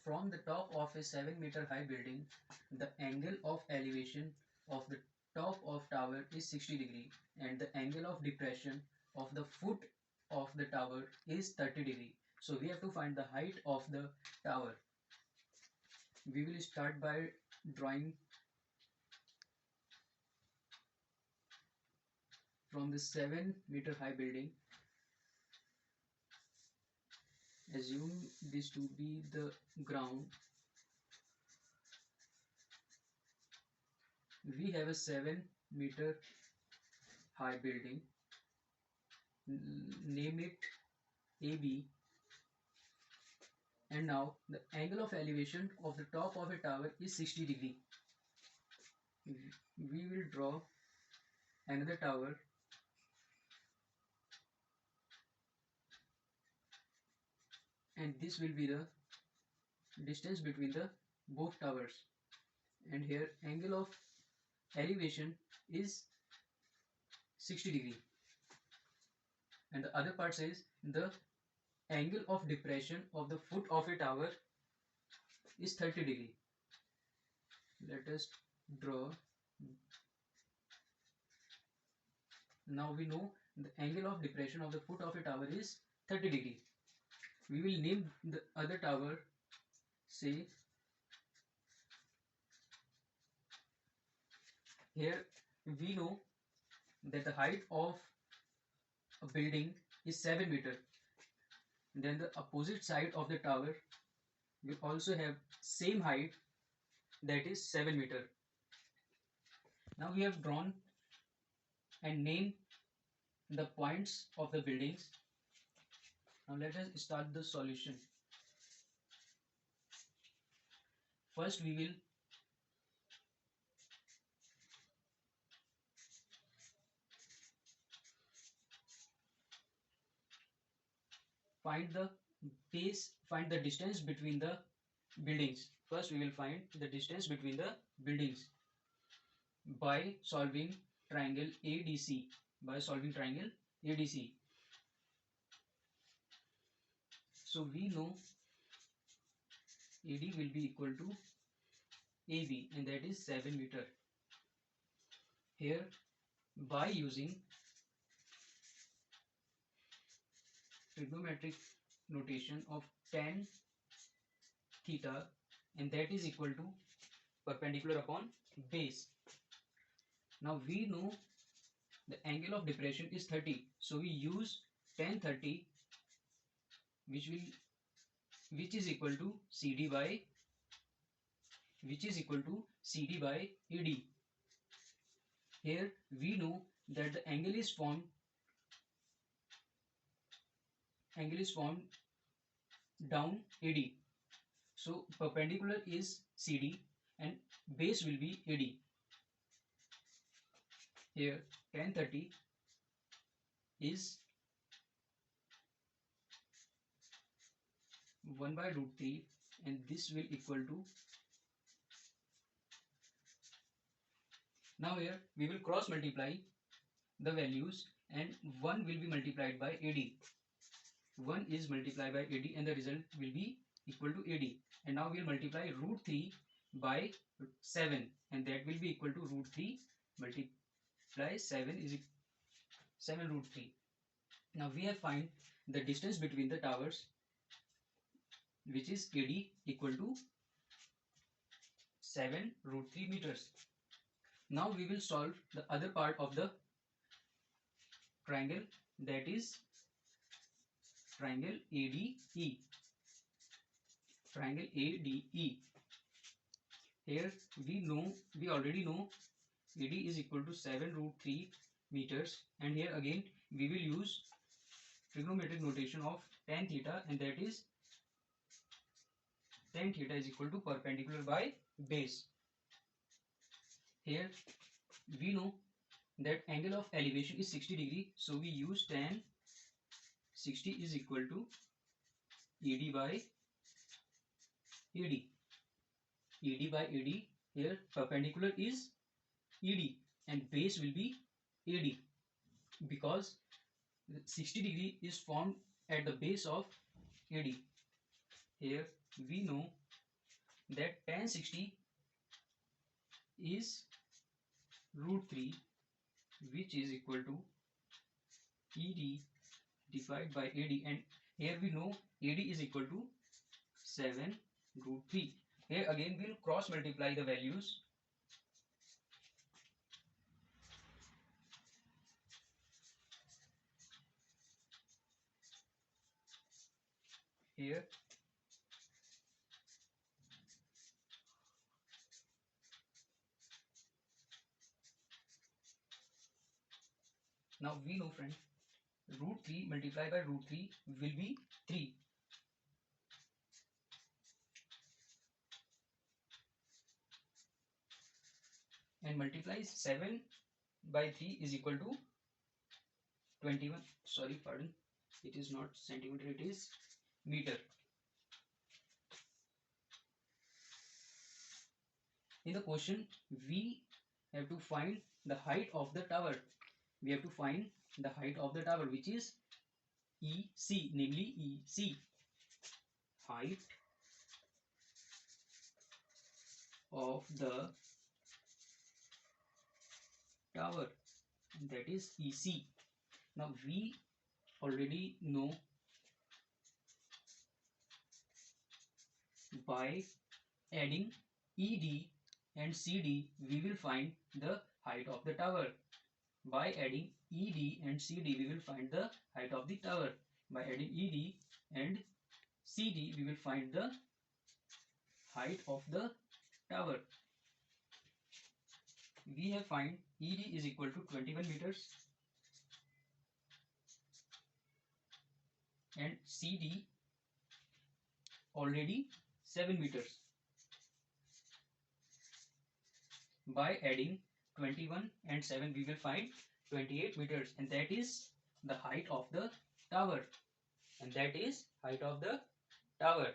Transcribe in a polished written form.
From the top of a 7-meter high building, the angle of elevation of the top of tower is 60 degree and the angle of depression of the foot of the tower is 30 degree. So we have to find the height of the tower. We will start by drawing from the 7-meter high building. Assume this to be the ground. We have a 7-meter high building. Name it AB. And now the angle of elevation of the top of a tower is 60 degree. We will draw another tower and this will be the distance between the both towers, and here angle of elevation is 60 degree and the other part says the angle of depression of the foot of a tower is 30 degree. Let us draw. Now we know the angle of depression of the foot of a tower is 30 degree. We will name the other tower, say here we know that the height of a building is 7 meter. Then the opposite side of the tower will also have same height, that is 7 meter. Now we have drawn and named the points of the buildings. Now let us start the solution. First we will find the distance between the buildings. First we will find the distance between the buildings by solving triangle ADC. So we know AD will be equal to AB and that is 7 meter. Here by using trigonometric notation of tan theta, and that is equal to perpendicular upon base. Now we know the angle of depression is 30, so we use tan 30 which is equal to CD by AD. Here we know that the angle is formed down AD. So perpendicular is CD and base will be AD. Here tan 30 is 1 by root 3 and this will equal to. Now here we will cross multiply the values and 1 will be multiplied by AD. 1 is multiplied by AD and the result will be equal to AD. And now we will multiply root 3 by 7 and that will be equal to root 3 multiply 7 is 7 root 3. Now we have find the distance between the towers, which is AD equal to 7 root 3 meters. Now we will solve the other part of the triangle, that is triangle ADE. Here we already know AD is equal to 7 root 3 meters, and here again we will use trigonometric notation of tan theta, and that is tan theta is equal to perpendicular by base. Here we know that angle of elevation is 60 degree, so we use tan 60 is equal to AD by AD. AD by AD, here perpendicular is ED and base will be AD, because 60 degree is formed at the base of AD. Here we know that tan 60 is root 3, which is equal to ED divided by AD, and here we know AD is equal to 7 root 3. Here again we'll cross multiply the values. Here now we know, friend, root 3 multiplied by root 3 will be 3. And multiply 7 by 3 is equal to 21. Sorry, pardon. It is not centimeter, it is meter. In the question, we have to find the height of the tower. We have to find the height of the tower, which is EC, namely EC. Height of the tower, and that is EC. Now we already know by adding ED and CD we will find the height of the tower. By adding ED and CD we will find the height of the tower. By adding ED and CD we will find the height of the tower. We have find ED is equal to 21 meters and CD already 7 meters. By adding 21 and 7 we will find 28 meters, and that is the height of the tower. And that is height of the tower.